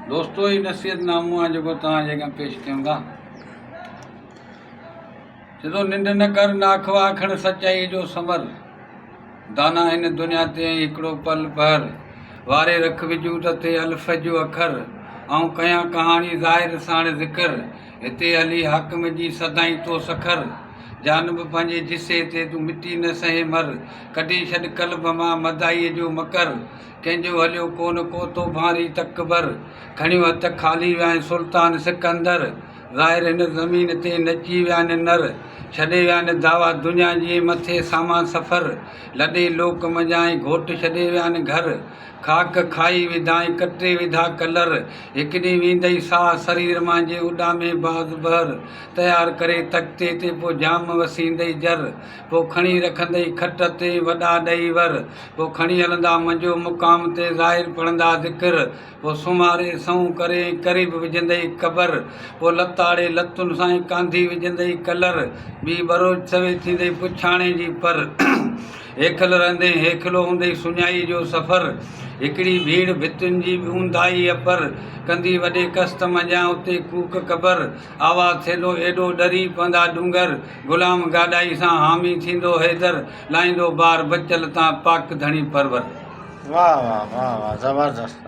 दोस्तों ये नसीहतनामो आहे जेको तव्हांजे अॻियां पेश कयूं था। जदों निंड न कर नाखवा खण सचाई जो समर, दाना हिन दुनिया ते हिकिड़ो पल पहर, वारे रख विझूं त थे अल्फ जो अखर, ऐं कयां कहाणी ज़ाहिर साण ज़िक्र, हिते हली हाकिम जी सदाई तो सखर, जानब पंहिंजे जिसे ते तूं मिटी न सहे मर, कढी छॾ कल्ब मां मदाईअ जो मकर, कंहिंजो हलियो कोन को तो भारी तकबर, खणियो हथ खाली विया सुल्तान सिकंदर, ज़ाहिर हिन ज़मीन ते नची विया नर, छॾे विया दावा दुनिया जे मथे सामा सफ़र, लॾे लोक मञाए घोट छॾे विया घर, खाक खाई विधाई कटे विधा कलर, हिकु ॾींहुं वेंदई साह शरीर मां जे उॾामे बाज़ बहर, तयारु करे तख़्ते ते पोइ जाम वसींदई जर, पोइ खणी रखंदई खट ते वॾा ॾेई वर, पोइ खणी हलंदा मंझो मुक़ाम ते ज़ाहिर पढ़ंदा ज़िक्र, पोइ सुम्हारे सऊं करे क़रीब विझंदई क़बर, पोइ लताड़े लतुनि सां ई कांधी विझंदई कलर, ॿी बरोज सवे थींदई पुछाणे जी पर, हेखल रहंदे हेखलो हूंदई सुञाई जो सफ़र, हिकिड़ी भीड़ भितुनि जी ऊंदाई अपर, कंदी वॾे कस्त मञा उते कूक कबर, आवाज़ थींदो एॾो डरी पवंदा डूंगर, ग़ुलाम गाॾाई सां हामी थींदो हैदर, लाहींदो ॿार बचल तां पाक धणी परवर। वाह वाह वाह वाह, ज़बरदस्त।